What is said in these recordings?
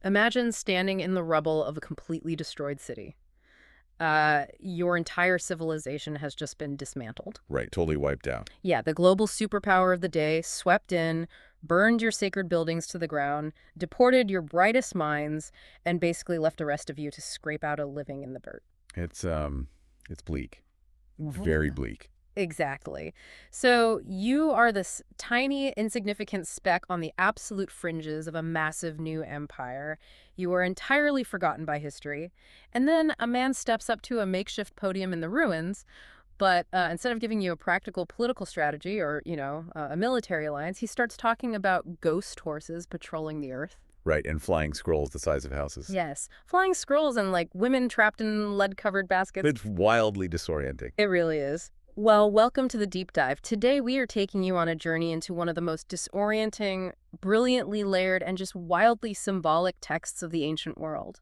Imagine standing in the rubble of a completely destroyed city. Your entire civilization has just been dismantled. Right, totally wiped out. Yeah, the global superpower of the day swept in, burned your sacred buildings to the ground, deported your brightest minds, and basically left the rest of you to scrape out a living in the dirt. It's bleak. Very Yeah. bleak. Exactly. So you are this tiny, insignificant speck on the absolute fringes of a massive new empire. You are entirely forgotten by history. And then a man steps up to a makeshift podium in the ruins, but instead of giving you a practical political strategy or, a military alliance, he starts talking about ghost horses patrolling the earth. Right, and flying scrolls the size of houses. Yes, flying scrolls and like women trapped in lead-covered baskets. It's wildly disorienting. It really is. Well, welcome to the deep dive. Today we are taking you on a journey into one of the most disorienting, brilliantly layered, and just wildly symbolic texts of the ancient world.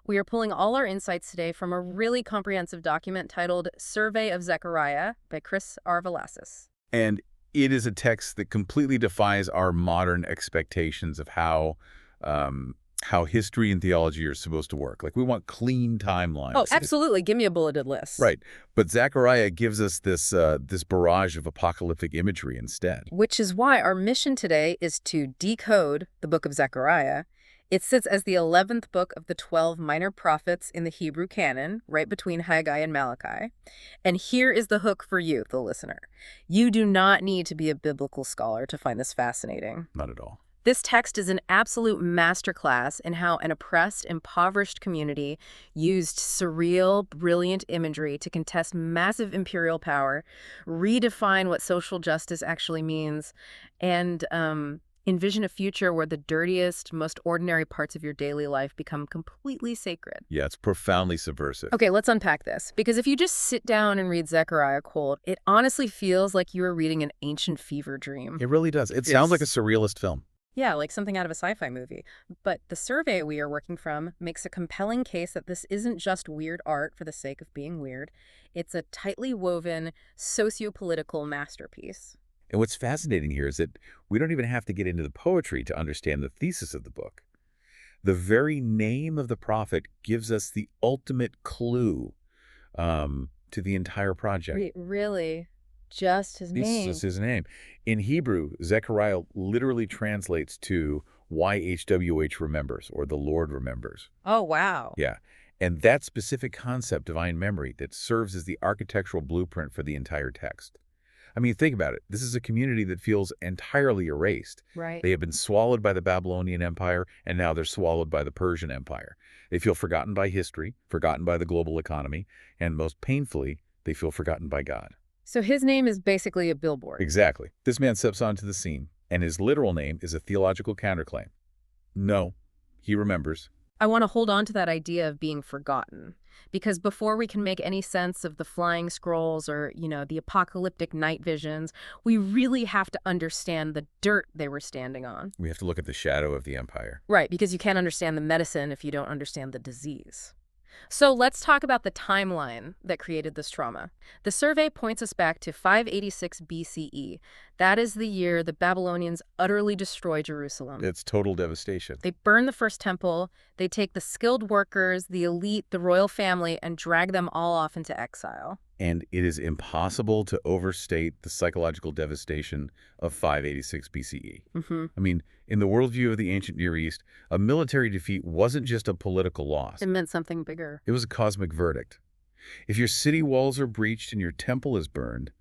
We are pulling all our insights today from a really comprehensive document titled Survey of Zechariah by Chris R. Velasquez. And it is a text that completely defies our modern expectations of how history and theology are supposed to work. Like, we want clean timelines. Oh, absolutely. Give me a bulleted list. Right. But Zechariah gives us this barrage of apocalyptic imagery instead. Which is why our mission today is to decode the book of Zechariah. It sits as the 11th book of the 12 minor prophets in the Hebrew canon, right between Haggai and Malachi. And here is the hook for you, the listener. You do not need to be a biblical scholar to find this fascinating. Not at all. This text is an absolute masterclass in how an oppressed, impoverished community used surreal, brilliant imagery to contest massive imperial power, redefine what social justice actually means, and envision a future where the dirtiest, most ordinary parts of your daily life become completely sacred. Yeah, it's profoundly subversive. Okay, let's unpack this. Because if you just sit down and read Zechariah cold, it honestly feels like you are reading an ancient fever dream. It really does. It sounds like a surrealist film. Yeah, like something out of a sci-fi movie. But the survey we are working from makes a compelling case that this isn't just weird art for the sake of being weird. It's a tightly woven, socio-political masterpiece. And what's fascinating here is that we don't even have to get into the poetry to understand the thesis of the book. The very name of the prophet gives us the ultimate clue to the entire project. Really? Just his name? Just his name. In Hebrew, Zechariah literally translates to YHWH remembers, or the Lord remembers. Oh, wow. Yeah. And that specific concept, divine memory, that serves as the architectural blueprint for the entire text. I mean, think about it. This is a community that feels entirely erased. Right. They have been swallowed by the Babylonian Empire, and now they're swallowed by the Persian Empire. They feel forgotten by history, forgotten by the global economy, and most painfully, they feel forgotten by God. So his name is basically a billboard. Exactly. This man steps onto the scene, and his literal name is a theological counterclaim. No, he remembers. I want to hold on to that idea of being forgotten, because before we can make any sense of the flying scrolls or, the apocalyptic night visions, we really have to understand the dirt they were standing on. We have to look at the shadow of the empire. Right, because you can't understand the medicine if you don't understand the disease. So let's talk about the timeline that created this trauma. The survey points us back to 586 BCE. That is the year the Babylonians utterly destroy Jerusalem. It's total devastation. They burn the first temple, they take the skilled workers, the elite, the royal family, and drag them all off into exile. And it is impossible to overstate the psychological devastation of 586 BCE. I mean, in the worldview of the ancient Near East, a military defeat wasn't just a political loss. It meant something bigger. It was a cosmic verdict. If your city walls are breached and your temple is burned,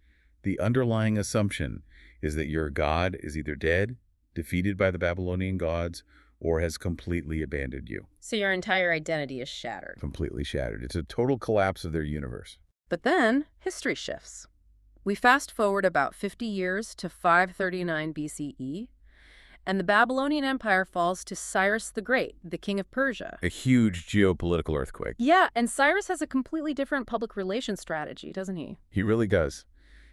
the underlying assumption is that your god is either dead, defeated by the Babylonian gods, or has completely abandoned you. So your entire identity is shattered. Completely shattered. It's a total collapse of their universe. But then, history shifts. We fast forward about 50 years to 539 BCE, and the Babylonian Empire falls to Cyrus the Great, the king of Persia. A huge geopolitical earthquake. Yeah, and Cyrus has a completely different public relations strategy, doesn't he? He really does.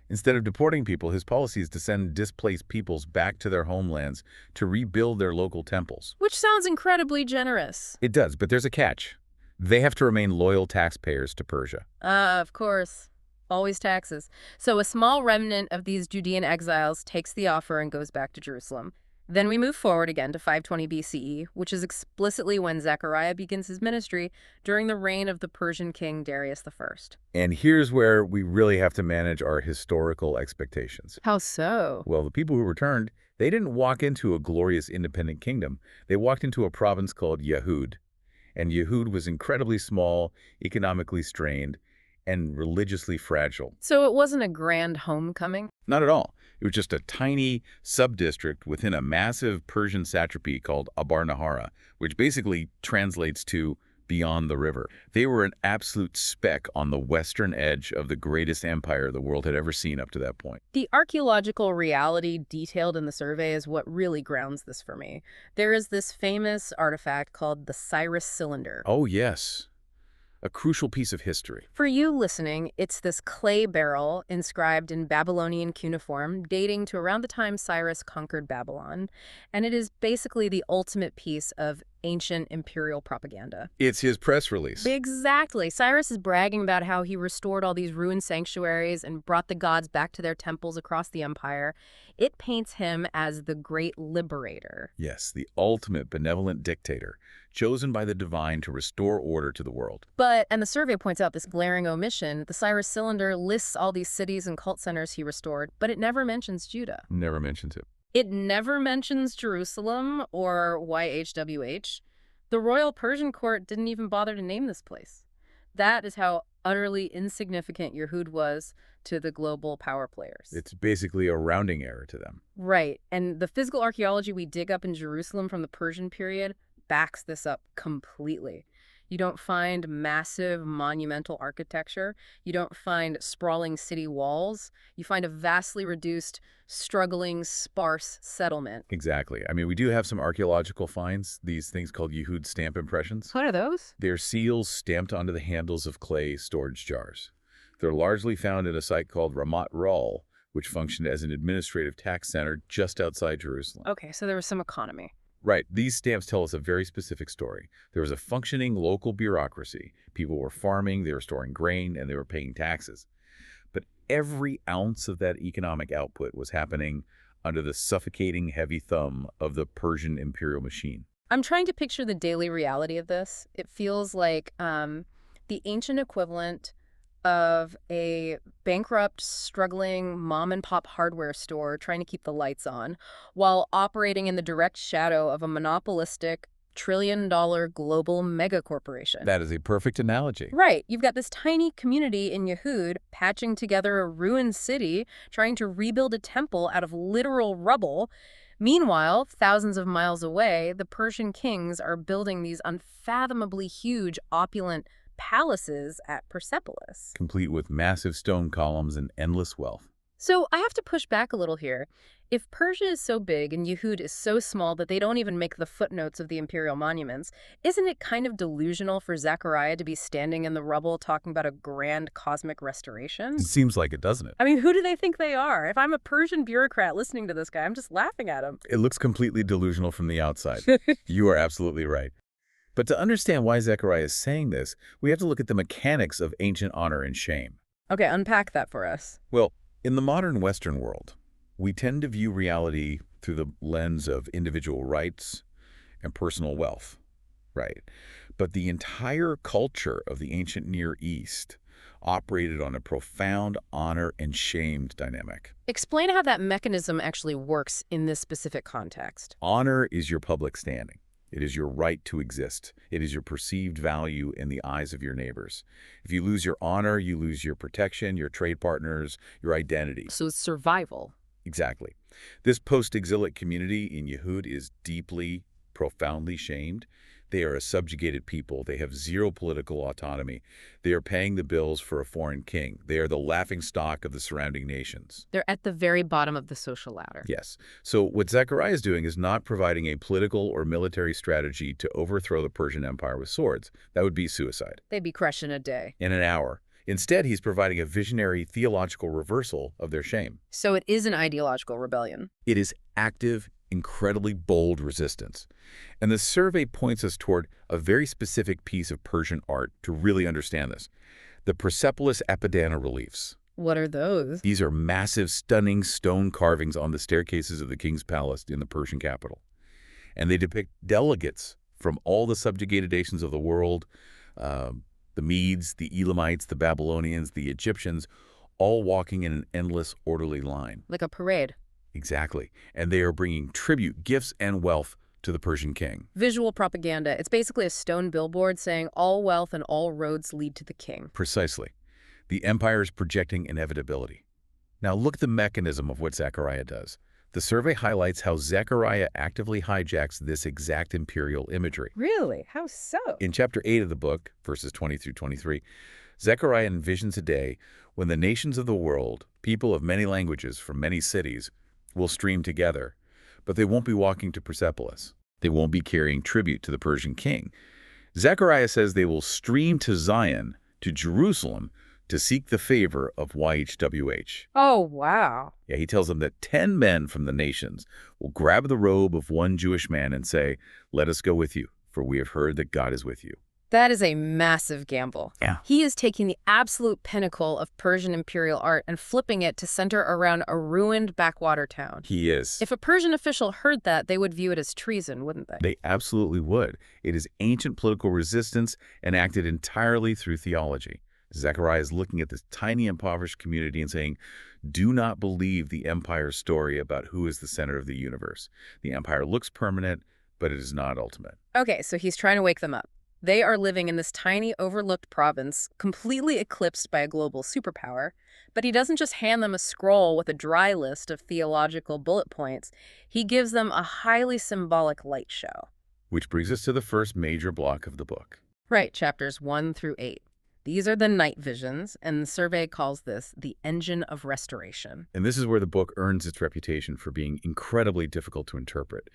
Instead of deporting people, his policy is to send displaced peoples back to their homelands to rebuild their local temples. Which sounds incredibly generous. It does, but there's a catch. They have to remain loyal taxpayers to Persia. Of course. Always taxes. So a small remnant of these Judean exiles takes the offer and goes back to Jerusalem. Then we move forward again to 520 BCE, which is explicitly when Zechariah begins his ministry during the reign of the Persian king Darius I. And here's where we really have to manage our historical expectations. How so? Well, the people who returned, they didn't walk into a glorious independent kingdom. They walked into a province called Yehud. And Yehud was incredibly small, economically strained, and religiously fragile. So it wasn't a grand homecoming? Not at all. It was just a tiny sub-district within a massive Persian satrapy called Abar-Nahara, which basically translates to beyond the river. They were an absolute speck on the western edge of the greatest empire the world had ever seen up to that point. The archaeological reality detailed in the survey is what really grounds this for me. There is this famous artifact called the Cyrus Cylinder. Oh, yes. A crucial piece of history. For you listening, it's this clay barrel inscribed in Babylonian cuneiform dating to around the time Cyrus conquered Babylon, and it is basically the ultimate piece of ancient imperial propaganda. It's his press release. Exactly. Cyrus is bragging about how he restored all these ruined sanctuaries and brought the gods back to their temples across the empire. It paints him as the great liberator. Yes, the ultimate benevolent dictator, chosen by the divine to restore order to the world. But, and the survey points out this glaring omission, the Cyrus Cylinder lists all these cities and cult centers he restored, but it never mentions Judah. Never mentions it. It never mentions Jerusalem or YHWH. The royal Persian court didn't even bother to name this place. That is how utterly insignificant Yehud was to the global power players. It's basically a rounding error to them. Right, and the physical archaeology we dig up in Jerusalem from the Persian period backs this up completely. You don't find massive monumental architecture. You don't find sprawling city walls. You find a vastly reduced, struggling, sparse settlement. Exactly. I mean, we do have some archaeological finds, these things called Yehud stamp impressions. What are those? They're seals stamped onto the handles of clay storage jars. They're largely found at a site called Ramat Rol, which functioned as an administrative tax center just outside Jerusalem. Okay, so there was some economy. Right. These stamps tell us a very specific story. There was a functioning local bureaucracy. People were farming, they were storing grain, and they were paying taxes. But every ounce of that economic output was happening under the suffocating heavy thumb of the Persian imperial machine. I'm trying to picture the daily reality of this. It feels like the ancient equivalent of a bankrupt, struggling mom-and-pop hardware store trying to keep the lights on while operating in the direct shadow of a monopolistic, trillion-dollar global megacorporation. That is a perfect analogy. Right. You've got this tiny community in Yehud patching together a ruined city, trying to rebuild a temple out of literal rubble. Meanwhile, thousands of miles away, the Persian kings are building these unfathomably huge, opulent palaces at Persepolis. Complete with massive stone columns and endless wealth. So I have to push back a little here. If Persia is so big and Yehud is so small that they don't even make the footnotes of the imperial monuments, isn't it kind of delusional for Zechariah to be standing in the rubble talking about a grand cosmic restoration? It seems like it, doesn't it? I mean, who do they think they are? If I'm a Persian bureaucrat listening to this guy, I'm just laughing at him. It looks completely delusional from the outside. You are absolutely right. But to understand why Zechariah is saying this, we have to look at the mechanics of ancient honor and shame. Okay, unpack that for us. Well, in the modern Western world, we tend to view reality through the lens of individual rights and personal wealth, right? But the entire culture of the ancient Near East operated on a profound honor and shame dynamic. Explain how that mechanism actually works in this specific context. Honor is your public standing. It is your right to exist. It is your perceived value in the eyes of your neighbors. If you lose your honor, you lose your protection, your trade partners, your identity. So it's survival. Exactly. This post-exilic community in Yehud is deeply, profoundly shamed. They are a subjugated people. They have zero political autonomy. They are paying the bills for a foreign king. They are the laughingstock of the surrounding nations. They're at the very bottom of the social ladder. Yes. So what Zechariah is doing is not providing a political or military strategy to overthrow the Persian Empire with swords. That would be suicide. They'd be crushed in a day. In an hour. Instead, he's providing a visionary theological reversal of their shame. So it is an ideological rebellion. It is active, incredibly bold resistance. And the survey points us toward a very specific piece of Persian art to really understand this. The Persepolis Apadana reliefs. What are those? These are massive, stunning stone carvings on the staircases of the king's palace in the Persian capital. And they depict delegates from all the subjugated nations of the world, the Medes, the Elamites, the Babylonians, the Egyptians, all walking in an endless, orderly line. Like a parade. Exactly. And they are bringing tribute, gifts, and wealth to the Persian king. Visual propaganda. It's basically a stone billboard saying all wealth and all roads lead to the king. Precisely. The empire is projecting inevitability. Now look at the mechanism of what Zechariah does. The survey highlights how Zechariah actively hijacks this exact imperial imagery. Really? How so? In chapter 8 of the book, verses 20 through 23, Zechariah envisions a day when the nations of the world, people of many languages from many cities, will stream together, but they won't be walking to Persepolis. They won't be carrying tribute to the Persian king. Zechariah says they will stream to Zion, to Jerusalem, to seek the favor of YHWH. Oh, wow. Yeah, he tells them that 10 men from the nations will grab the robe of one Jewish man and say, "Let us go with you, for we have heard that God is with you." That is a massive gamble. Yeah. He is taking the absolute pinnacle of Persian imperial art and flipping it to center around a ruined backwater town. He is. If a Persian official heard that, they would view it as treason, wouldn't they? They absolutely would. It is ancient political resistance enacted entirely through theology. Zechariah is looking at this tiny, impoverished community and saying, do not believe the empire's story about who is the center of the universe. The empire looks permanent, but it is not ultimate. Okay, so he's trying to wake them up. They are living in this tiny, overlooked province, completely eclipsed by a global superpower. But he doesn't just hand them a scroll with a dry list of theological bullet points. He gives them a highly symbolic light show. Which brings us to the first major block of the book. Right, chapters 1 through 8. These are the night visions, and the survey calls this the engine of restoration. And this is where the book earns its reputation for being incredibly difficult to interpret.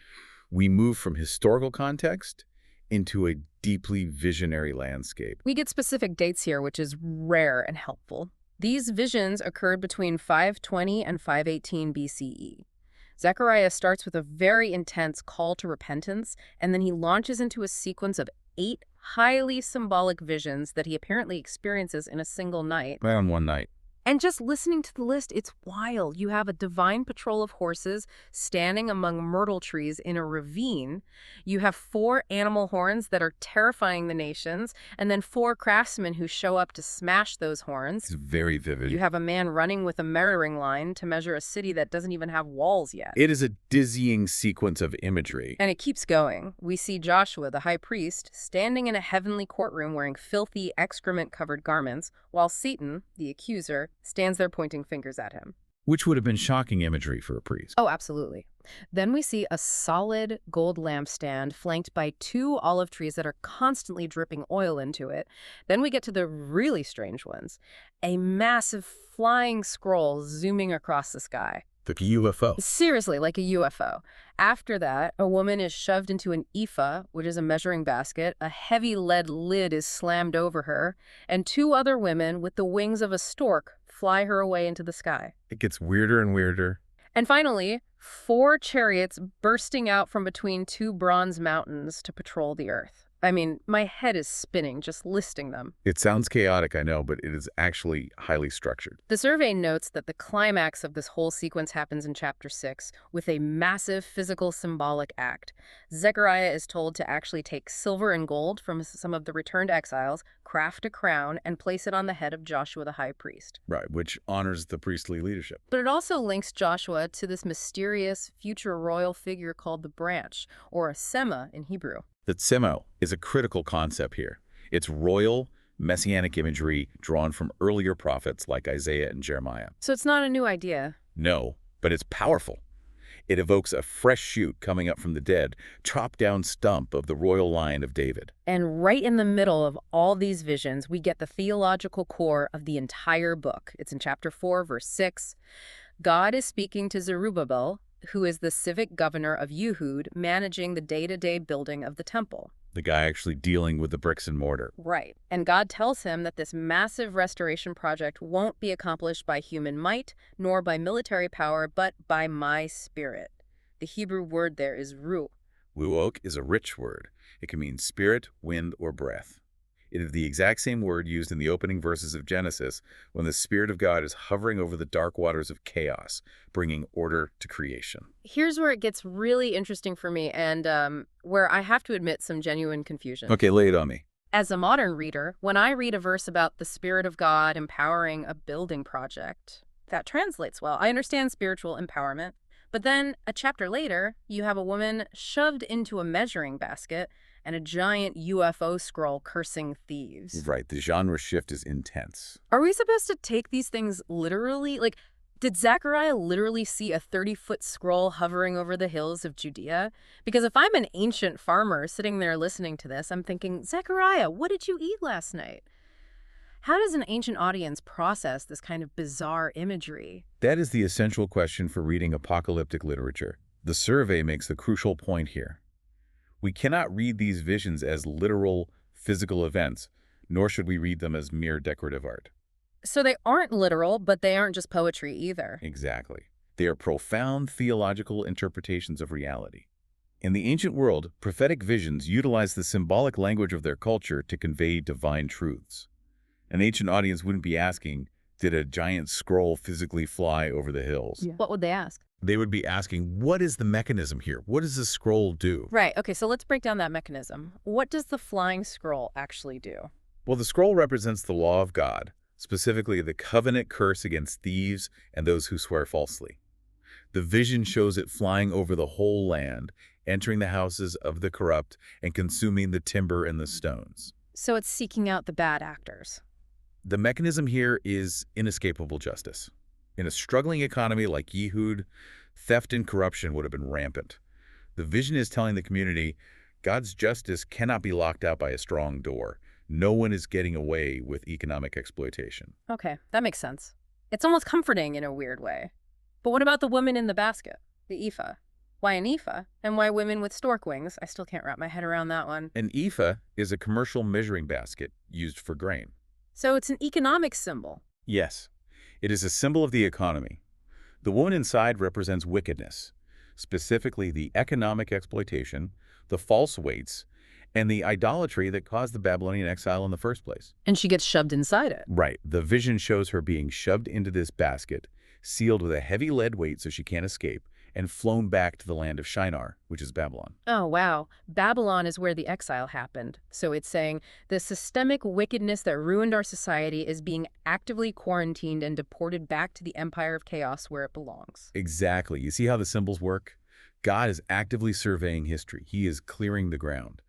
We move from historical context into a deeply visionary landscape. We get specific dates here, which is rare and helpful. These visions occurred between 520 and 518 BCE. Zechariah starts with a very intense call to repentance, and then he launches into a sequence of 8 highly symbolic visions that he apparently experiences in a single night. Right on one night. And just listening to the list, it's wild. You have a divine patrol of horses standing among myrtle trees in a ravine. You have 4 animal horns that are terrifying the nations, and then 4 craftsmen who show up to smash those horns. It's very vivid. You have a man running with a measuring line to measure a city that doesn't even have walls yet. It is a dizzying sequence of imagery. And it keeps going. We see Joshua, the high priest, standing in a heavenly courtroom wearing filthy, excrement-covered garments, while Satan, the accuser, stands there pointing fingers at him. Which would have been shocking imagery for a priest. Oh, absolutely. Then we see a solid gold lampstand flanked by 2 olive trees that are constantly dripping oil into it. Then we get to the really strange ones. A massive flying scroll zooming across the sky. The UFO. Seriously, like a UFO. After that, a woman is shoved into an ephah, which is a measuring basket. A heavy lead lid is slammed over her, and 2 other women with the wings of a stork fly her away into the sky. It gets weirder and weirder. And finally, 4 chariots bursting out from between 2 bronze mountains to patrol the earth. I mean, my head is spinning just listing them. It sounds chaotic, I know, but it is actually highly structured. The survey notes that the climax of this whole sequence happens in chapter 6 with a massive physical symbolic act. Zechariah is told to actually take silver and gold from some of the returned exiles, craft a crown, and place it on the head of Joshua the high priest. Right, which honors the priestly leadership. But it also links Joshua to this mysterious future royal figure called the branch, or a sema in Hebrew. The tsemo is a critical concept here. It's royal, messianic imagery drawn from earlier prophets like Isaiah and Jeremiah. So it's not a new idea. No, but it's powerful. It evokes a fresh shoot coming up from the dead, chopped-down stump of the royal line of David. And right in the middle of all these visions, we get the theological core of the entire book. It's in chapter 4, verse 6. God is speaking to Zerubbabel, who is the civic governor of Yehud, managing the day-to-day building of the temple. The guy actually dealing with the bricks and mortar. Right. And God tells him that this massive restoration project won't be accomplished by human might, nor by military power, but by my spirit. The Hebrew word there is ruh. Ruach is a rich word. It can mean spirit, wind, or breath. It is the exact same word used in the opening verses of Genesis when the Spirit of God is hovering over the dark waters of chaos, bringing order to creation. Here's where it gets really interesting for me and where I have to admit some genuine confusion. Okay, lay it on me. As a modern reader, when I read a verse about the Spirit of God empowering a building project, that translates well. I understand spiritual empowerment. But then a chapter later, you have a woman shoved into a measuring basket and a giant UFO scroll cursing thieves. Right, the genre shift is intense. Are we supposed to take these things literally? Like, did Zechariah literally see a 30-foot scroll hovering over the hills of Judea? Because if I'm an ancient farmer sitting there listening to this, I'm thinking, Zechariah, what did you eat last night? How does an ancient audience process this kind of bizarre imagery? That is the essential question for reading apocalyptic literature. The survey makes the crucial point here. We cannot read these visions as literal, physical events, nor should we read them as mere decorative art. So they aren't literal, but they aren't just poetry either. Exactly. They are profound theological interpretations of reality. In the ancient world, prophetic visions utilized the symbolic language of their culture to convey divine truths. An ancient audience wouldn't be asking, did a giant scroll physically fly over the hills? Yeah. What would they ask? They would be asking, what is the mechanism here? What does the scroll do? Right. Okay, so let's break down that mechanism. What does the flying scroll actually do? Well, the scroll represents the law of God, specifically the covenant curse against thieves and those who swear falsely. The vision shows it flying over the whole land, entering the houses of the corrupt and consuming the timber and the stones. So it's seeking out the bad actors. The mechanism here is inescapable justice. In a struggling economy like Yehud, theft and corruption would have been rampant. The vision is telling the community, God's justice cannot be locked out by a strong door. No one is getting away with economic exploitation. Okay, that makes sense. It's almost comforting in a weird way. But what about the woman in the basket, the ephah? Why an ephah? And why women with stork wings? I still can't wrap my head around that one. An ephah is a commercial measuring basket used for grain. So it's an economic symbol. Yes, it is a symbol of the economy. The woman inside represents wickedness, specifically the economic exploitation, the false weights, and the idolatry that caused the Babylonian exile in the first place. And she gets shoved inside it. Right. The vision shows her being shoved into this basket, sealed with a heavy lead weight so she can't escape, and flown back to the land of Shinar, which is Babylon. Oh, wow. Babylon is where the exile happened. So it's saying the systemic wickedness that ruined our society is being actively quarantined and deported back to the empire of chaos where it belongs. Exactly. You see how the symbols work? God is actively surveying history. He is clearing the ground.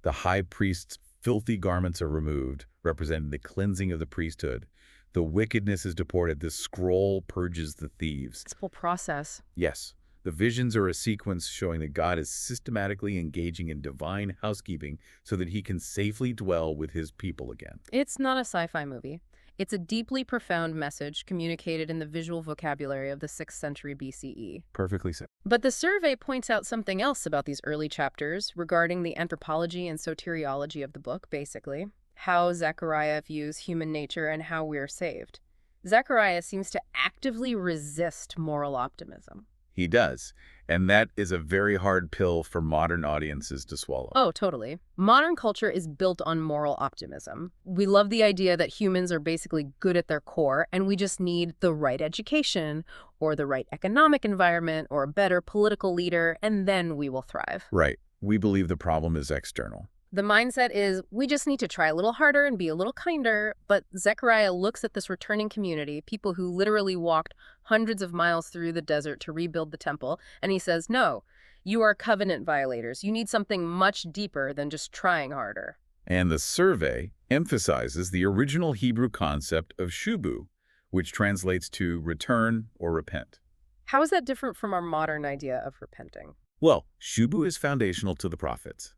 The high priest's filthy garments are removed, representing the cleansing of the priesthood. The wickedness is deported. The scroll purges the thieves. It's a whole process. Yes. The visions are a sequence showing that God is systematically engaging in divine housekeeping so that he can safely dwell with his people again. It's not a sci-fi movie. It's a deeply profound message communicated in the visual vocabulary of the 6th century BCE. Perfectly said. But the survey points out something else about these early chapters regarding the anthropology and soteriology of the book, basically. How Zechariah views human nature and how we're saved. Zechariah seems to actively resist moral optimism. He does. And that is a very hard pill for modern audiences to swallow. Oh, totally. Modern culture is built on moral optimism. We love the idea that humans are basically good at their core, and we just need the right education, or the right economic environment, or a better political leader, and then we will thrive. Right. We believe the problem is external. The mindset is, we just need to try a little harder and be a little kinder, but Zechariah looks at this returning community, people who literally walked hundreds of miles through the desert to rebuild the temple, and he says, no, you are covenant violators. You need something much deeper than just trying harder. And the survey emphasizes the original Hebrew concept of shubu, which translates to return or repent. How is that different from our modern idea of repenting? Well, shubu is foundational to the prophets.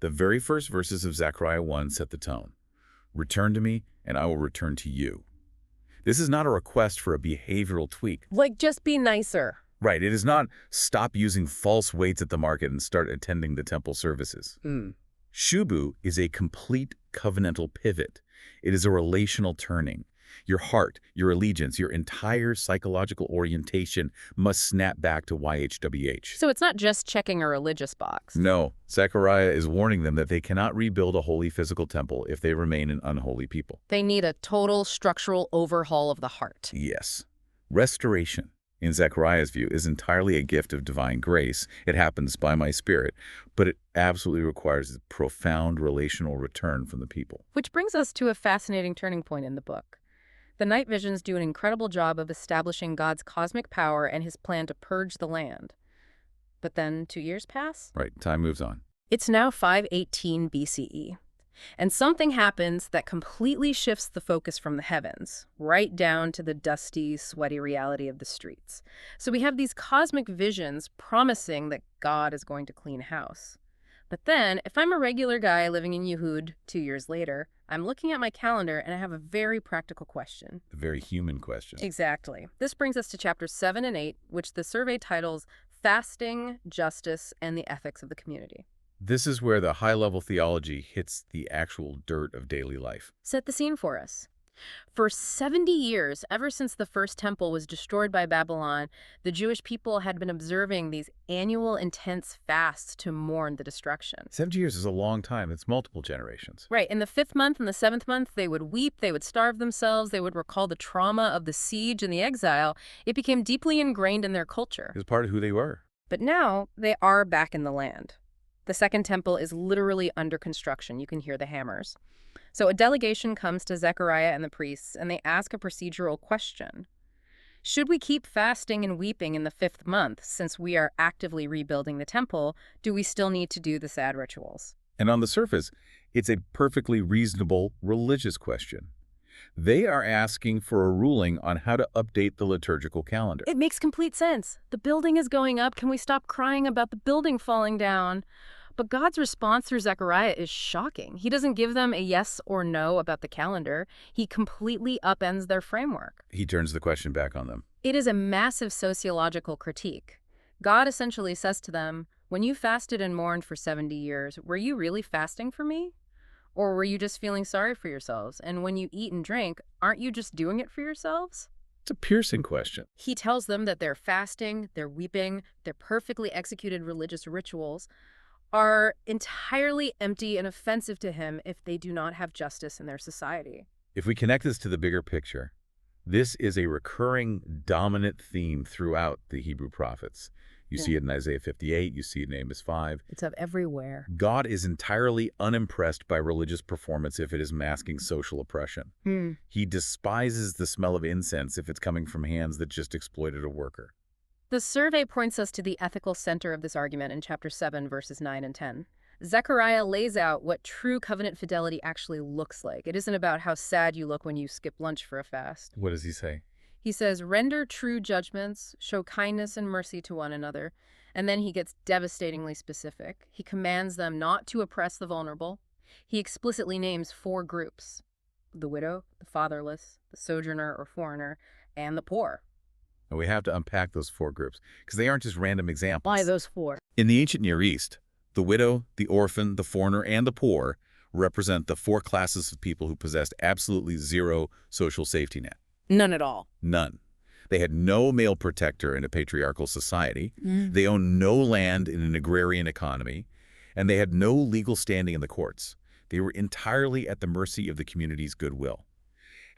The very first verses of Zechariah 1 set the tone. Return to me, and I will return to you. This is not a request for a behavioral tweak. Like, just be nicer. Right. It is not stop using false weights at the market and start attending the temple services. Shubu is a complete covenantal pivot. It is a relational turning. Your heart, your allegiance, your entire psychological orientation must snap back to YHWH. So it's not just checking a religious box. No, Zechariah is warning them that they cannot rebuild a holy physical temple if they remain an unholy people. They need a total structural overhaul of the heart. Yes. Restoration, in Zechariah's view, is entirely a gift of divine grace. It happens by my Spirit, but it absolutely requires a profound relational return from the people. Which brings us to a fascinating turning point in the book. The night visions do an incredible job of establishing God's cosmic power and his plan to purge the land. But then 2 years pass? Right, time moves on. It's now 518 BCE. And something happens that completely shifts the focus from the heavens, right down to the dusty, sweaty reality of the streets. So we have these cosmic visions promising that God is going to clean house. But then, if I'm a regular guy living in Yehud 2 years later, I'm looking at my calendar and I have a very practical question. A very human question. Exactly. This brings us to chapters 7 and 8, which the survey titles Fasting, Justice, and the Ethics of the Community. This is where the high-level theology hits the actual dirt of daily life. Set the scene for us. For 70 years, ever since the first temple was destroyed by Babylon, the Jewish people had been observing these annual intense fasts to mourn the destruction. 70 years is a long time. It's multiple generations. Right. In the 5th month and the 7th month, they would weep, they would starve themselves, they would recall the trauma of the siege and the exile. It became deeply ingrained in their culture. It was part of who they were. But now, they are back in the land. The second temple is literally under construction. You can hear the hammers. So a delegation comes to Zechariah and the priests, and they ask a procedural question. Should we keep fasting and weeping in the 5th month since we are actively rebuilding the temple? Do we still need to do the sad rituals? And on the surface, it's a perfectly reasonable religious question. They are asking for a ruling on how to update the liturgical calendar. It makes complete sense. The building is going up. Can we stop crying about the building falling down? But God's response through Zechariah is shocking. He doesn't give them a yes or no about the calendar. He completely upends their framework. He turns the question back on them. It is a massive sociological critique. God essentially says to them, when you fasted and mourned for 70 years, were you really fasting for me? Or were you just feeling sorry for yourselves? And when you eat and drink, aren't you just doing it for yourselves? It's a piercing question. He tells them that their fasting, their weeping, their perfectly executed religious rituals are entirely empty and offensive to him if they do not have justice in their society. If we connect this to the bigger picture, this is a recurring dominant theme throughout the Hebrew prophets. You see it in Isaiah 58, you see it in Amos 5. It's of everywhere. God is entirely unimpressed by religious performance if it is masking social oppression. He despises the smell of incense if it's coming from hands that just exploited a worker. The survey points us to the ethical center of this argument in chapter 7, verses 9 and 10. Zechariah lays out what true covenant fidelity actually looks like. It isn't about how sad you look when you skip lunch for a fast. What does he say? He says, render true judgments, show kindness and mercy to one another. And then he gets devastatingly specific. He commands them not to oppress the vulnerable. He explicitly names 4 groups: the widow, the fatherless, the sojourner or foreigner, and the poor. And we have to unpack those 4 groups, because they aren't just random examples. Why those 4? In the ancient Near East, the widow, the orphan, the foreigner, and the poor represent the 4 classes of people who possessed absolutely zero social safety net. None at all. None. They had no male protector in a patriarchal society. They owned no land in an agrarian economy. And they had no legal standing in the courts. They were entirely at the mercy of the community's goodwill.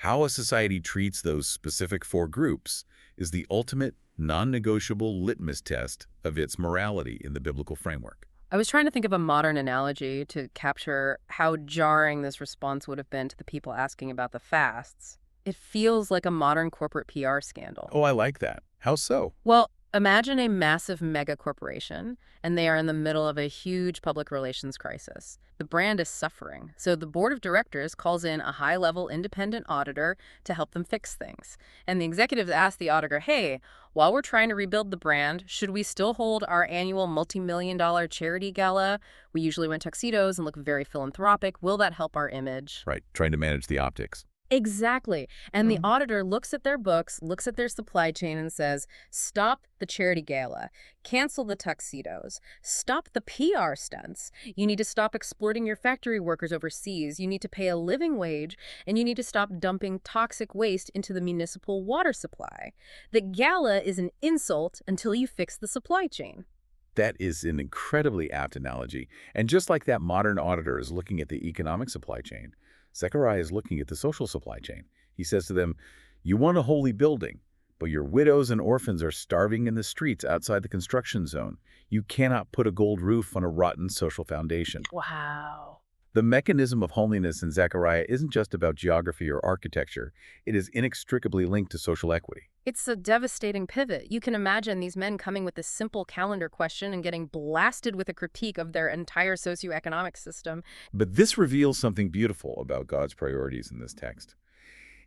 How a society treats those specific 4 groups is the ultimate, non-negotiable litmus test of its morality in the biblical framework. I was trying to think of a modern analogy to capture how jarring this response would have been to the people asking about the fasts. It feels like a modern corporate PR scandal. Oh, I like that. How so? Well, imagine a massive mega corporation, and they are in the middle of a huge public relations crisis. The brand is suffering, so the board of directors calls in a high-level independent auditor to help them fix things. And the executives ask the auditor, hey, while we're trying to rebuild the brand, should we still hold our annual multi-million-dollar charity gala? We usually wear tuxedos and look very philanthropic. Will that help our image? Right, trying to manage the optics. Exactly. And the Mhm. auditor looks at their books, looks at their supply chain and says, stop the charity gala, cancel the tuxedos, stop the PR stunts. You need to stop exploiting your factory workers overseas. You need to pay a living wage, and you need to stop dumping toxic waste into the municipal water supply. The gala is an insult until you fix the supply chain. That is an incredibly apt analogy. And just like that modern auditor is looking at the economic supply chain, Zechariah is looking at the social supply chain. He says to them, "You want a holy building, but your widows and orphans are starving in the streets outside the construction zone. You cannot put a gold roof on a rotten social foundation." Wow. The mechanism of holiness in Zechariah isn't just about geography or architecture. It is inextricably linked to social equity. It's a devastating pivot. You can imagine these men coming with this simple calendar question and getting blasted with a critique of their entire socioeconomic system. But this reveals something beautiful about God's priorities in this text.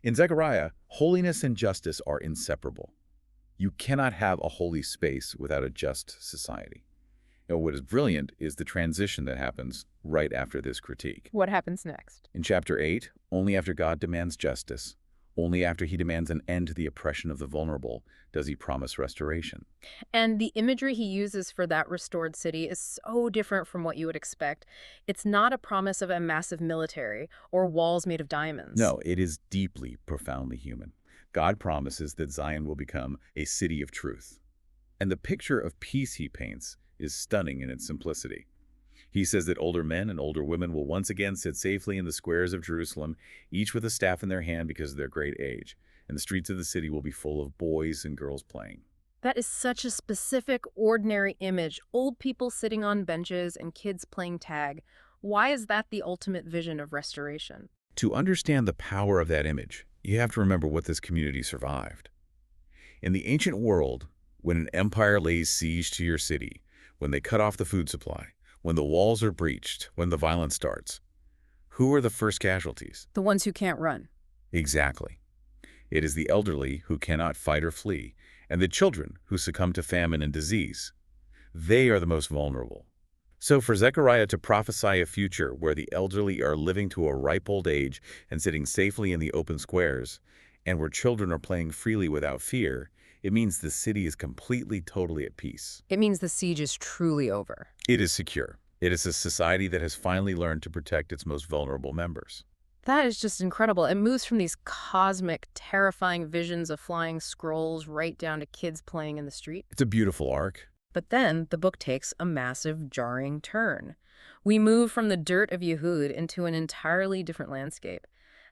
In Zechariah, holiness and justice are inseparable. You cannot have a holy space without a just society. What is brilliant is the transition that happens right after this critique. What happens next? In chapter 8, only after God demands justice, only after he demands an end to the oppression of the vulnerable, does he promise restoration. And the imagery he uses for that restored city is so different from what you would expect. It's not a promise of a massive military or walls made of diamonds. No, it is deeply, profoundly human. God promises that Zion will become a city of truth. And the picture of peace he paints is stunning in its simplicity. He says that older men and older women will once again sit safely in the squares of Jerusalem, each with a staff in their hand because of their great age, and the streets of the city will be full of boys and girls playing. That is such a specific, ordinary image. Old people sitting on benches and kids playing tag. Why is that the ultimate vision of restoration? To understand the power of that image, you have to remember what this community survived. In the ancient world, when an empire lays siege to your city, when they cut off the food supply, when the walls are breached, when the violence starts, who are the first casualties? The ones who can't run. Exactly. It is the elderly who cannot fight or flee, and the children who succumb to famine and disease. They are the most vulnerable. So for Zechariah to prophesy a future where the elderly are living to a ripe old age and sitting safely in the open squares, and where children are playing freely without fear, it means the city is completely, totally at peace. It means the siege is truly over. It is secure. It is a society that has finally learned to protect its most vulnerable members. That is just incredible. It moves from these cosmic, terrifying visions of flying scrolls right down to kids playing in the street. It's a beautiful arc. But then the book takes a massive, jarring turn. We move from the dirt of Yehud into an entirely different landscape.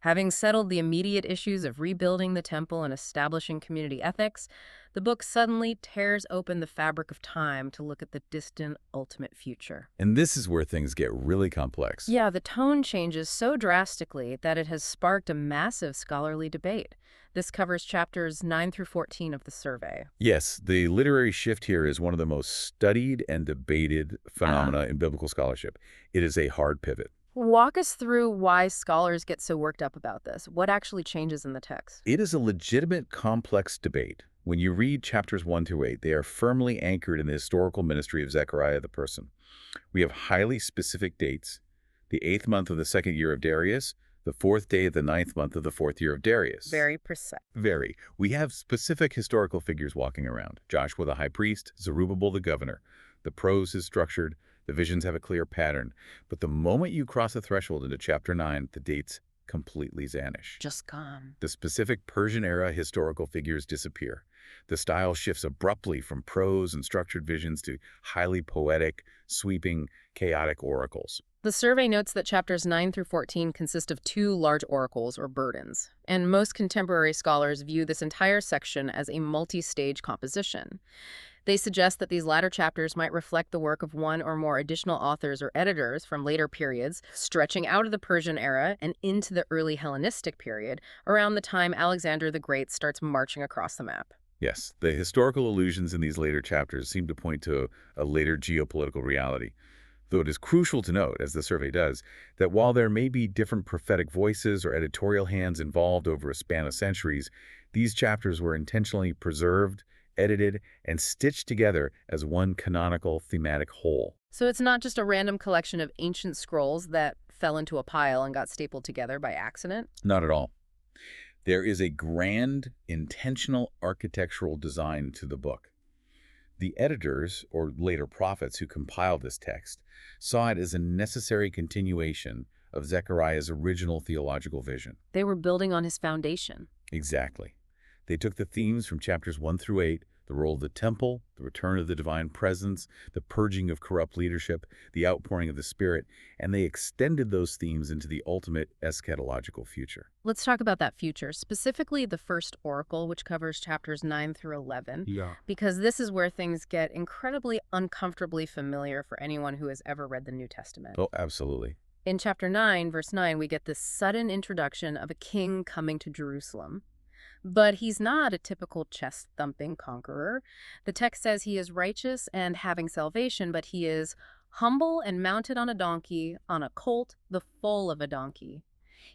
Having settled the immediate issues of rebuilding the temple and establishing community ethics, the book suddenly tears open the fabric of time to look at the distant, ultimate future. And this is where things get really complex. Yeah, the tone changes so drastically that it has sparked a massive scholarly debate. This covers chapters 9 through 14 of the survey. Yes, the literary shift here is one of the most studied and debated phenomena in biblical scholarship. It is a hard pivot. Walk us through why scholars get so worked up about this. What actually changes in the text? It is a legitimate, complex debate. When you read chapters 1 through 8, they are firmly anchored in the historical ministry of Zechariah the person. We have highly specific dates: the 8th month of the 2nd year of Darius, the 4th day of the 9th month of the 4th year of Darius. Very precise. Very. We have specific historical figures walking around. Joshua the high priest, Zerubbabel the governor. The prose is structured. The visions have a clear pattern. But the moment you cross the threshold into chapter 9, the dates completely vanish. Just gone. The specific Persian-era historical figures disappear. The style shifts abruptly from prose and structured visions to highly poetic, sweeping, chaotic oracles. The survey notes that chapters 9 through 14 consist of 2 large oracles or burdens, and most contemporary scholars view this entire section as a multi-stage composition. They suggest that these latter chapters might reflect the work of one or more additional authors or editors from later periods, stretching out of the Persian era and into the early Hellenistic period, around the time Alexander the Great starts marching across the map. Yes, the historical allusions in these later chapters seem to point to a later geopolitical reality. Though it is crucial to note, as the survey does, that while there may be different prophetic voices or editorial hands involved over a span of centuries, these chapters were intentionally preserved, edited, and stitched together as one canonical thematic whole. So it's not just a random collection of ancient scrolls that fell into a pile and got stapled together by accident? Not at all. There is a grand, intentional architectural design to the book. The editors, or later prophets who compiled this text, saw it as a necessary continuation of Zechariah's original theological vision. They were building on his foundation. Exactly. They took the themes from chapters 1 through 8, the role of the temple, the return of the divine presence, the purging of corrupt leadership, the outpouring of the Spirit, and they extended those themes into the ultimate eschatological future. Let's talk about that future, specifically the first oracle, which covers chapters 9 through 11, Yeah. because this is where things get incredibly uncomfortably familiar for anyone who has ever read the New Testament. Oh, absolutely. In chapter 9, verse 9, we get this sudden introduction of a king coming to Jerusalem. But he's not a typical chest-thumping conqueror. The text says he is righteous and having salvation, but he is humble and mounted on a donkey, on a colt, the foal of a donkey.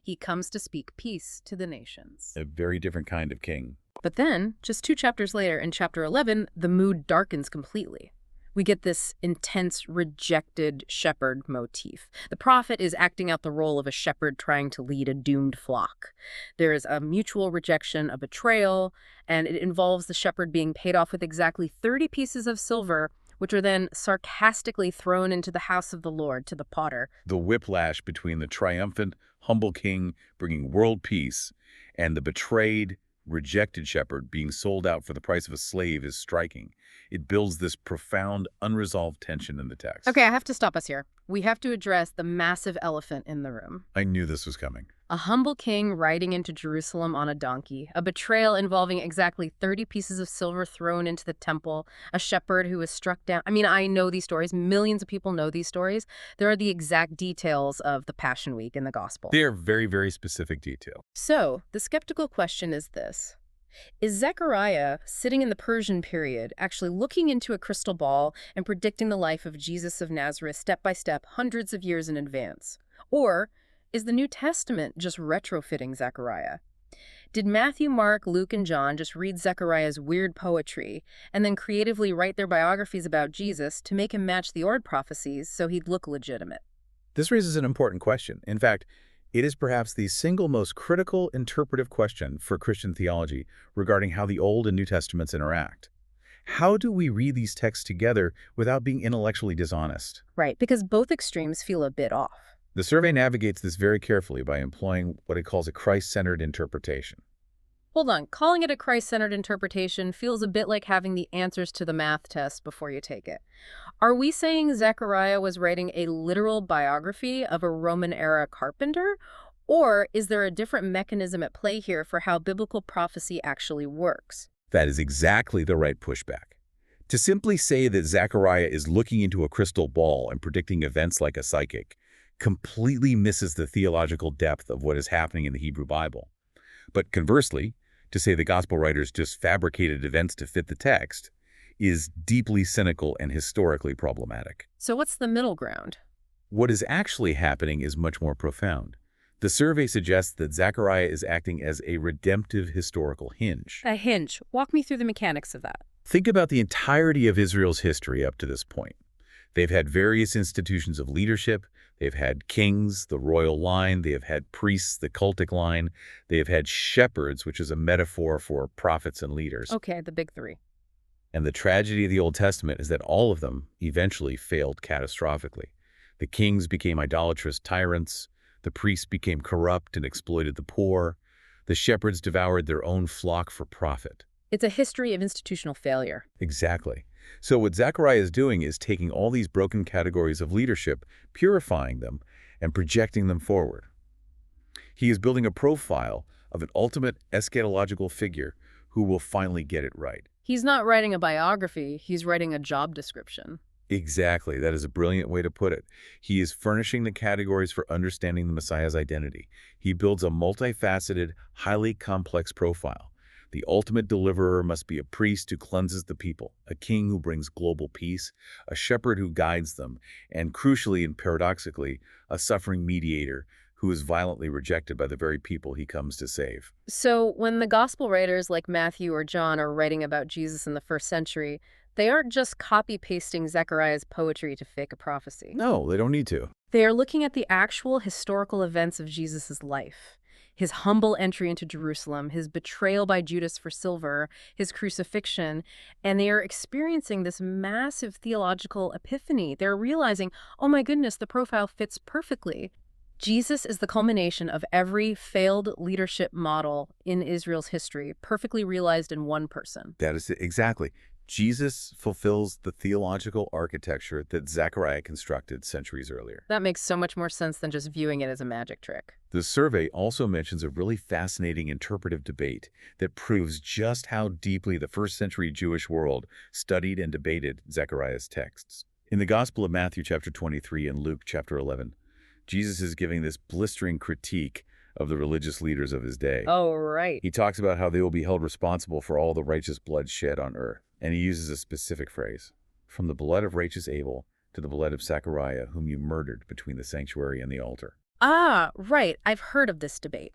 He comes to speak peace to the nations. A very different kind of king. But then, just 2 chapters later, in chapter 11, the mood darkens completely. We get this intense, rejected shepherd motif. The prophet is acting out the role of a shepherd trying to lead a doomed flock. There is a mutual rejection, a betrayal, and it involves the shepherd being paid off with exactly 30 pieces of silver, which are then sarcastically thrown into the house of the Lord, to the potter. The whiplash between the triumphant, humble king bringing world peace and the betrayed, rejected shepherd being sold out for the price of a slave is striking. It builds this profound, unresolved tension in the text. Okay, I have to stop us here. We have to address the massive elephant in the room. I knew this was coming. A humble king riding into Jerusalem on a donkey, a betrayal involving exactly 30 pieces of silver thrown into the temple, a shepherd who was struck down. I mean, I know these stories. Millions of people know these stories. There are the exact details of the Passion Week in the Gospel. They are very, very specific detail. So, the skeptical question is this. Is Zechariah, sitting in the Persian period, actually looking into a crystal ball and predicting the life of Jesus of Nazareth step by step, hundreds of years in advance? Or is the New Testament just retrofitting Zechariah? Did Matthew, Mark, Luke, and John just read Zechariah's weird poetry and then creatively write their biographies about Jesus to make him match the Ord prophecies so he'd look legitimate? This raises an important question. In fact, it is perhaps the single most critical interpretive question for Christian theology regarding how the Old and New Testaments interact. How do we read these texts together without being intellectually dishonest? Right, because both extremes feel a bit off. The survey navigates this very carefully by employing what it calls a Christ-centered interpretation. Hold on, calling it a Christ-centered interpretation feels a bit like having the answers to the math test before you take it. Are we saying Zechariah was writing a literal biography of a Roman-era carpenter? Or is there a different mechanism at play here for how biblical prophecy actually works? That is exactly the right pushback. To simply say that Zechariah is looking into a crystal ball and predicting events like a psychic completely misses the theological depth of what is happening in the Hebrew Bible. But conversely, to say the gospel writers just fabricated events to fit the text is deeply cynical and historically problematic. So what's the middle ground? What is actually happening is much more profound. The survey suggests that Zechariah is acting as a redemptive historical hinge. A hinge. Walk me through the mechanics of that. Think about the entirety of Israel's history up to this point. They've had various institutions of leadership. They've had kings, the royal line. They have had priests, the cultic line. They have had shepherds, which is a metaphor for prophets and leaders. Okay, the big three. And the tragedy of the Old Testament is that all of them eventually failed catastrophically. The kings became idolatrous tyrants. The priests became corrupt and exploited the poor. The shepherds devoured their own flock for profit. It's a history of institutional failure. Exactly. So what Zechariah is doing is taking all these broken categories of leadership, purifying them, and projecting them forward. He is building a profile of an ultimate eschatological figure who will finally get it right. He's not writing a biography, he's writing a job description. Exactly. That is a brilliant way to put it. He is furnishing the categories for understanding the Messiah's identity. He builds a multifaceted, highly complex profile. The ultimate deliverer must be a priest who cleanses the people, a king who brings global peace, a shepherd who guides them, and crucially and paradoxically, a suffering mediator who is violently rejected by the very people he comes to save. So when the gospel writers like Matthew or John are writing about Jesus in the first century, they aren't just copy-pasting Zechariah's poetry to fake a prophecy. No, they don't need to. They are looking at the actual historical events of Jesus' life. his humble entry into Jerusalem, his betrayal by Judas for silver, his crucifixion, and they are experiencing this massive theological epiphany. They're realizing, oh my goodness, the profile fits perfectly. Jesus is the culmination of every failed leadership model in Israel's history, perfectly realized in one person. That is it, exactly. Jesus fulfills the theological architecture that Zechariah constructed centuries earlier. That makes so much more sense than just viewing it as a magic trick. The survey also mentions a really fascinating interpretive debate that proves just how deeply the first-century Jewish world studied and debated Zechariah's texts. In the Gospel of Matthew chapter 23 and Luke chapter 11, Jesus is giving this blistering critique of the religious leaders of his day. Oh, right. He talks about how they will be held responsible for all the righteous blood shed on earth. And he uses a specific phrase, from the blood of righteous Abel to the blood of Zechariah, whom you murdered between the sanctuary and the altar. Ah, right. I've heard of this debate.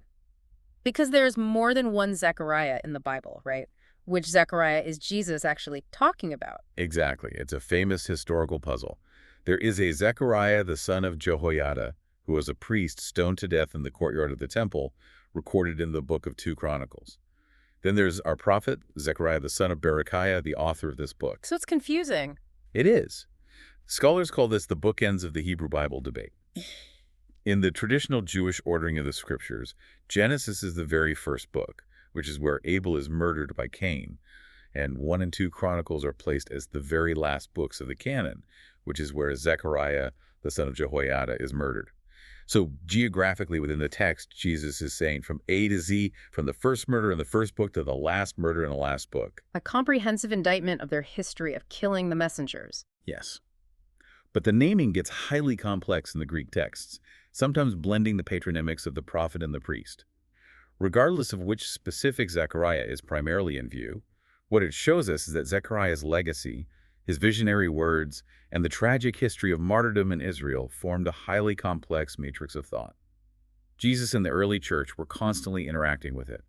Because there's more than one Zechariah in the Bible, right? Which Zechariah is Jesus actually talking about? Exactly. It's a famous historical puzzle. There is a Zechariah, the son of Jehoiada, who was a priest stoned to death in the courtyard of the temple, recorded in the book of 2 Chronicles. Then there's our prophet, Zechariah, the son of Berechiah, the author of this book. So it's confusing. It is. Scholars call this the bookends of the Hebrew Bible debate. In the traditional Jewish ordering of the scriptures, Genesis is the very first book, which is where Abel is murdered by Cain, and 1 and 2 Chronicles are placed as the very last books of the canon, which is where Zechariah, the son of Jehoiada, is murdered. So geographically within the text, Jesus is saying from A to Z, from the first murder in the first book to the last murder in the last book. A comprehensive indictment of their history of killing the messengers. Yes. But the naming gets highly complex in the Greek texts, sometimes blending the patronymics of the prophet and the priest. Regardless of which specific Zechariah is primarily in view, what it shows us is that Zechariah's legacy, his visionary words, and the tragic history of martyrdom in Israel formed a highly complex matrix of thought. Jesus and the early church were constantly interacting with it.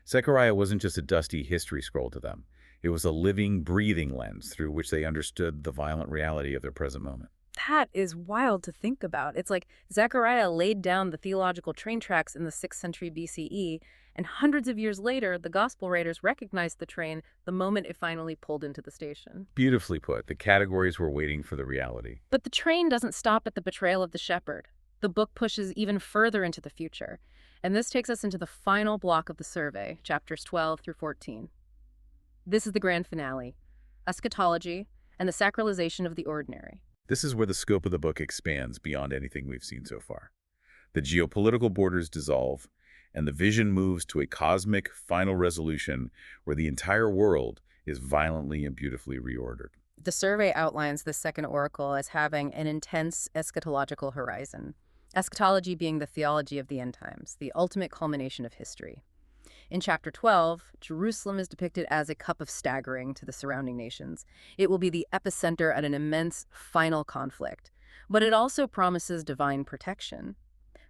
Zechariah wasn't just a dusty history scroll to them. It was a living, breathing lens through which they understood the violent reality of their present moment. That is wild to think about. It's like Zechariah laid down the theological train tracks in the 6th century BCE, and hundreds of years later, the gospel writers recognized the train the moment it finally pulled into the station. Beautifully put. The categories were waiting for the reality. But the train doesn't stop at the betrayal of the shepherd. The book pushes even further into the future. And this takes us into the final block of the survey, chapters 12 through 14. This is the grand finale, eschatology and the sacralization of the ordinary. This is where the scope of the book expands beyond anything we've seen so far. The geopolitical borders dissolve, and the vision moves to a cosmic final resolution where the entire world is violently and beautifully reordered. The survey outlines the second oracle as having an intense eschatological horizon, eschatology being the theology of the end times, the ultimate culmination of history. In chapter 12, Jerusalem is depicted as a cup of staggering to the surrounding nations. It will be the epicenter at an immense final conflict, but it also promises divine protection.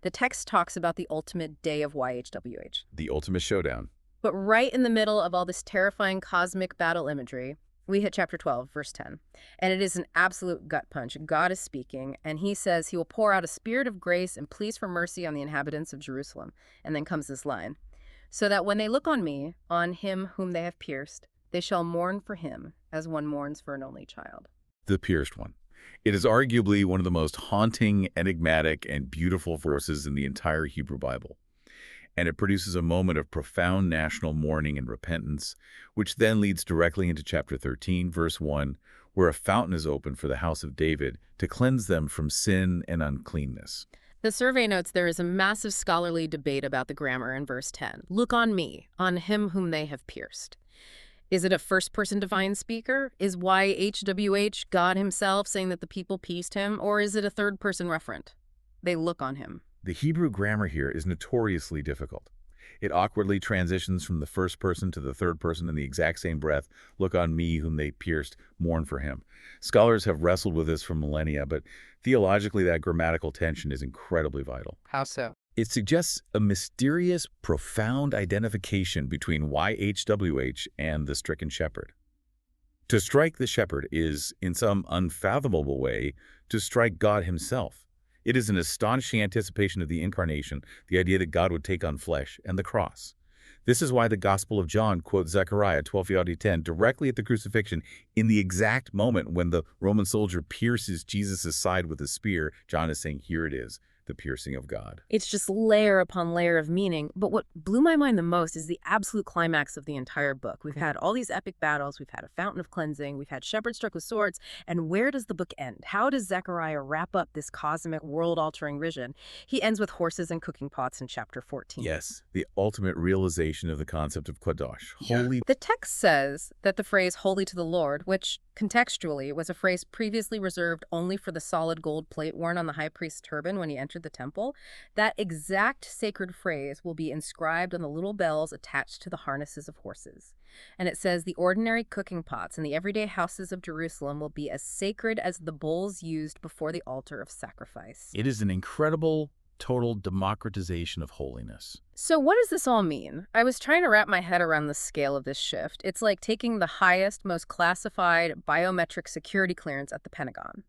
The text talks about the ultimate day of YHWH. The ultimate showdown. But right in the middle of all this terrifying cosmic battle imagery, we hit chapter 12, verse 10. And it is an absolute gut punch. God is speaking, and he says he will pour out a spirit of grace and pleas for mercy on the inhabitants of Jerusalem. And then comes this line. So that when they look on me, on him whom they have pierced, they shall mourn for him as one mourns for an only child. The pierced one. It is arguably one of the most haunting, enigmatic, and beautiful verses in the entire Hebrew Bible. And it produces a moment of profound national mourning and repentance, which then leads directly into chapter 13, verse 1, where a fountain is opened for the house of David to cleanse them from sin and uncleanness. The survey notes there is a massive scholarly debate about the grammar in verse 10. Look on me, on him whom they have pierced. Is it a first-person divine speaker? Is YHWH God himself saying that the people pierced him? Or is it a third-person referent? They look on him. The Hebrew grammar here is notoriously difficult. It awkwardly transitions from the first person to the third person in the exact same breath. Look on me whom they pierced, mourn for him. Scholars have wrestled with this for millennia, but theologically that grammatical tension is incredibly vital. How so? It suggests a mysterious, profound identification between YHWH and the stricken shepherd. To strike the shepherd is, in some unfathomable way, to strike God himself. It is an astonishing anticipation of the incarnation, the idea that God would take on flesh, and the cross. This is why the Gospel of John quotes Zechariah 12:10 directly at the crucifixion. In the exact moment when the Roman soldier pierces Jesus' side with a spear, John is saying, here it is, the piercing of God. It's just layer upon layer of meaning, but what blew my mind the most is the absolute climax of the entire book. We've had all these epic battles, we've had a fountain of cleansing, we've had shepherds struck with swords, and where does the book end? How does Zechariah wrap up this cosmic, world-altering vision? He ends with horses and cooking pots in chapter 14. Yes, the ultimate realization of the concept of Kadosh, holy. The text says that the phrase holy to the Lord, which contextually was a phrase previously reserved only for the solid gold plate worn on the high priest's turban when he entered the temple, that exact sacred phrase will be inscribed on the little bells attached to the harnesses of horses. And it says the ordinary cooking pots in the everyday houses of Jerusalem will be as sacred as the bowls used before the altar of sacrifice. It is an incredible total democratization of holiness. So what does this all mean? I was trying to wrap my head around the scale of this shift. It's like taking the highest, most classified biometric security clearance at the Pentagon,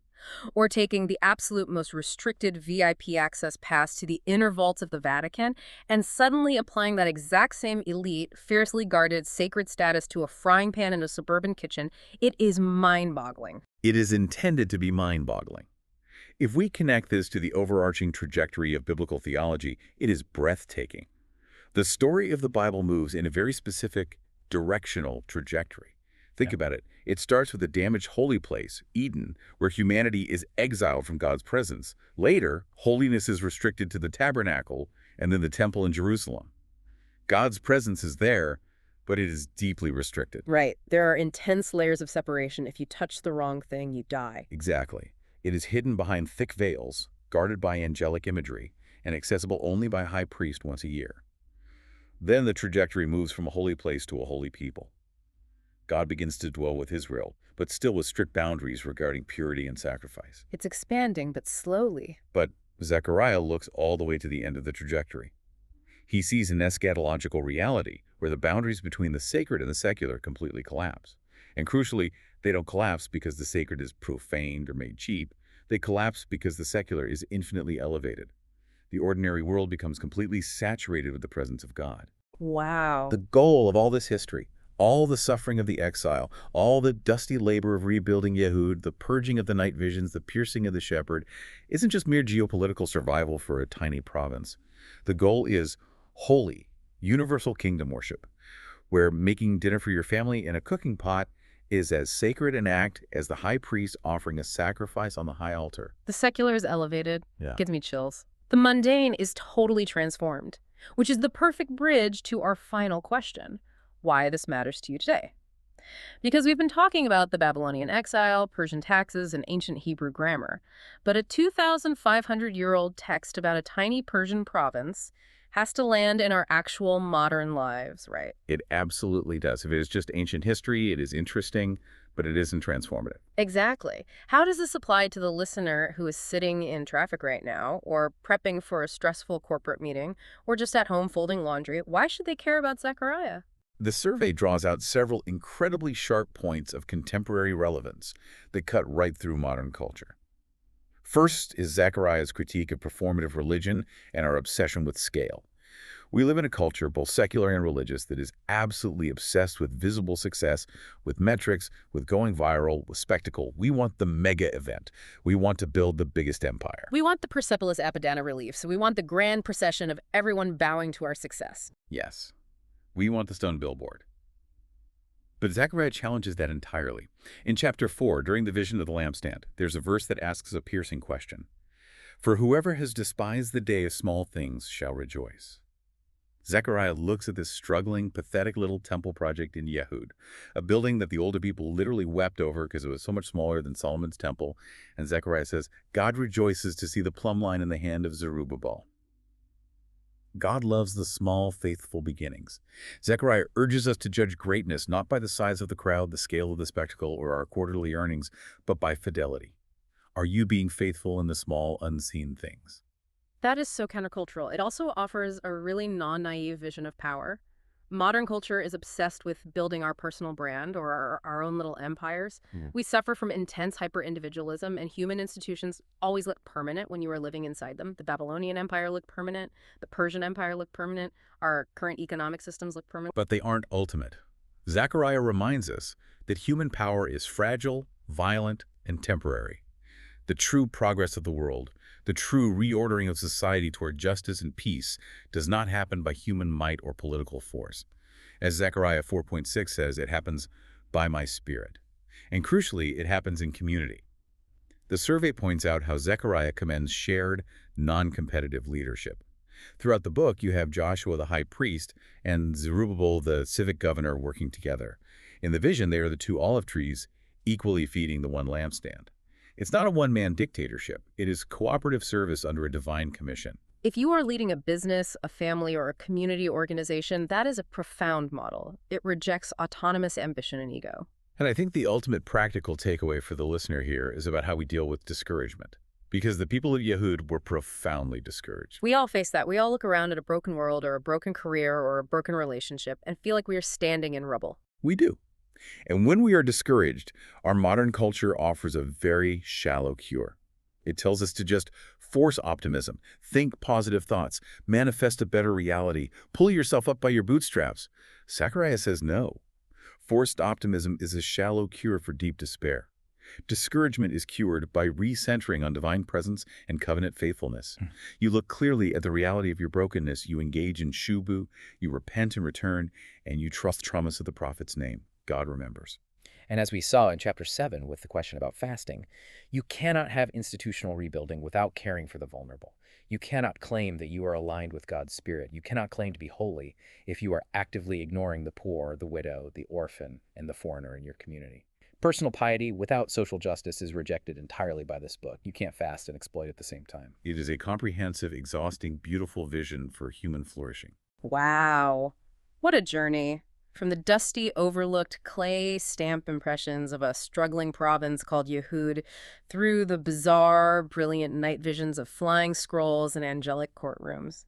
or taking the absolute most restricted VIP access pass to the inner vaults of the Vatican and suddenly applying that exact same elite, fiercely guarded, sacred status to a frying pan in a suburban kitchen. It is mind-boggling. It is intended to be mind-boggling. If we connect this to the overarching trajectory of biblical theology, it is breathtaking. The story of the Bible moves in a very specific, directional trajectory. Think about it. It starts with a damaged holy place, Eden, where humanity is exiled from God's presence. Later, holiness is restricted to the tabernacle and then the temple in Jerusalem. God's presence is there, but it is deeply restricted. Right. There are intense layers of separation. If you touch the wrong thing, you die. Exactly. It is hidden behind thick veils, guarded by angelic imagery, and accessible only by a high priest once a year. Then the trajectory moves from a holy place to a holy people. God begins to dwell with Israel, but still with strict boundaries regarding purity and sacrifice. It's expanding, but slowly. But Zechariah looks all the way to the end of the trajectory. He sees an eschatological reality where the boundaries between the sacred and the secular completely collapse. And crucially, they don't collapse because the sacred is profaned or made cheap. They collapse because the secular is infinitely elevated. The ordinary world becomes completely saturated with the presence of God. Wow. The goal of all this history, all the suffering of the exile, all the dusty labor of rebuilding Yehud, the purging of the night visions, the piercing of the shepherd, isn't just mere geopolitical survival for a tiny province. The goal is holy, universal kingdom worship, where making dinner for your family in a cooking pot is as sacred an act as the high priest offering a sacrifice on the high altar. The secular is elevated. Yeah. Gives me chills. The mundane is totally transformed, which is the perfect bridge to our final question, why this matters to you today. Because we've been talking about the Babylonian exile, Persian taxes, and ancient Hebrew grammar, but a 2,500-year-old text about a tiny Persian province has to land in our actual modern lives, right? It absolutely does. If it is just ancient history, it is interesting, but it isn't transformative. Exactly. How does this apply to the listener who is sitting in traffic right now, or prepping for a stressful corporate meeting, or just at home folding laundry? Why should they care about Zechariah? The survey draws out several incredibly sharp points of contemporary relevance that cut right through modern culture. First is Zechariah's critique of performative religion and our obsession with scale. We live in a culture, both secular and religious, that is absolutely obsessed with visible success, with metrics, with going viral, with spectacle. We want the mega event. We want to build the biggest empire. We want the Persepolis Apadana relief, so we want the grand procession of everyone bowing to our success. Yes, we want the stone billboard. But Zechariah challenges that entirely. In chapter 4, during the vision of the lampstand, there's a verse that asks a piercing question. For whoever has despised the day of small things shall rejoice. Zechariah looks at this struggling, pathetic little temple project in Yehud, a building that the older people literally wept over because it was so much smaller than Solomon's temple. And Zechariah says, God rejoices to see the plumb line in the hand of Zerubbabel. God loves the small, faithful beginnings. Zechariah urges us to judge greatness not by the size of the crowd, the scale of the spectacle, or our quarterly earnings, but by fidelity. Are you being faithful in the small, unseen things? That is so countercultural. It also offers a really non-naive vision of power. Modern culture is obsessed with building our personal brand or our own little empires. Hmm. We suffer from intense hyper-individualism, and human institutions always look permanent when you are living inside them. The Babylonian Empire looked permanent. The Persian Empire looked permanent. Our current economic systems look permanent. But they aren't ultimate. Zechariah reminds us that human power is fragile, violent, and temporary. The true progress of the world, the true reordering of society toward justice and peace, does not happen by human might or political force. As Zechariah 4.6 says, it happens by my Spirit. And crucially, it happens in community. The survey points out how Zechariah commends shared, non-competitive leadership. Throughout the book, you have Joshua the high priest and Zerubbabel the civic governor working together. In the vision, they are the two olive trees, equally feeding the one lampstand. It's not a one-man dictatorship. It is cooperative service under a divine commission. If you are leading a business, a family, or a community organization, that is a profound model. It rejects autonomous ambition and ego. And I think the ultimate practical takeaway for the listener here is about how we deal with discouragement. Because the people of Yehud were profoundly discouraged. We all face that. We all look around at a broken world or a broken career or a broken relationship and feel like we are standing in rubble. We do. And when we are discouraged, our modern culture offers a very shallow cure. It tells us to just force optimism, think positive thoughts, manifest a better reality, pull yourself up by your bootstraps. Zechariah says no. Forced optimism is a shallow cure for deep despair. Discouragement is cured by recentering on divine presence and covenant faithfulness. You look clearly at the reality of your brokenness, you engage in shubu, you repent and return, and you trust the promise of the prophet's name. God remembers. And as we saw in chapter 7 with the question about fasting, you cannot have institutional rebuilding without caring for the vulnerable. You cannot claim that you are aligned with God's Spirit. You cannot claim to be holy if you are actively ignoring the poor, the widow, the orphan, and the foreigner in your community. Personal piety without social justice is rejected entirely by this book. You can't fast and exploit at the same time. It is a comprehensive, exhausting, beautiful vision for human flourishing. Wow. What a journey. From the dusty, overlooked clay stamp impressions of a struggling province called Yehud, through the bizarre, brilliant night visions of flying scrolls and angelic courtrooms,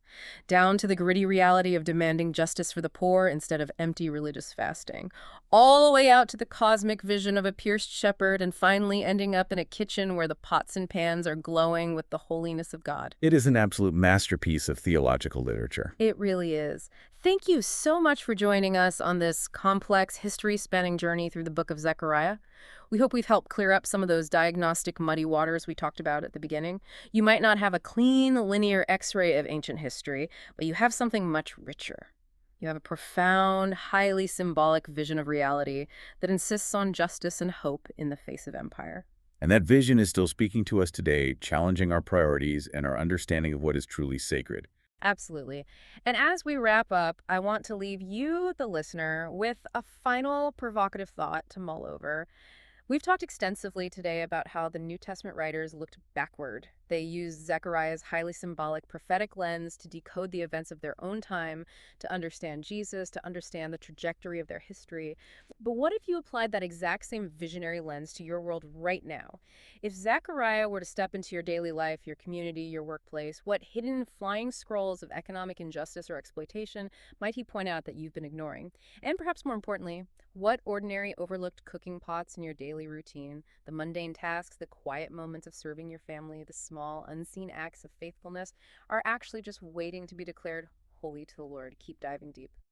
down to the gritty reality of demanding justice for the poor instead of empty religious fasting, all the way out to the cosmic vision of a pierced shepherd and finally ending up in a kitchen where the pots and pans are glowing with the holiness of God. It is an absolute masterpiece of theological literature. It really is. Thank you so much for joining us on this complex, history-spanning journey through the book of Zechariah. We hope we've helped clear up some of those diagnostic muddy waters we talked about at the beginning. You might not have a clean, linear X-ray of ancient history, but you have something much richer. You have a profound, highly symbolic vision of reality that insists on justice and hope in the face of empire. And that vision is still speaking to us today, challenging our priorities and our understanding of what is truly sacred. Absolutely. And as we wrap up, I want to leave you, the listener, with a final provocative thought to mull over. We've talked extensively today about how the New Testament writers looked backward. They used Zechariah's highly symbolic prophetic lens to decode the events of their own time, to understand Jesus, to understand the trajectory of their history. But what if you applied that exact same visionary lens to your world right now? If Zechariah were to step into your daily life, your community, your workplace, what hidden flying scrolls of economic injustice or exploitation might he point out that you've been ignoring? And perhaps more importantly, what ordinary overlooked cooking pots in your daily routine, the mundane tasks, the quiet moments of serving your family, the small, unseen acts of faithfulness, are actually just waiting to be declared holy to the Lord? Keep diving deep.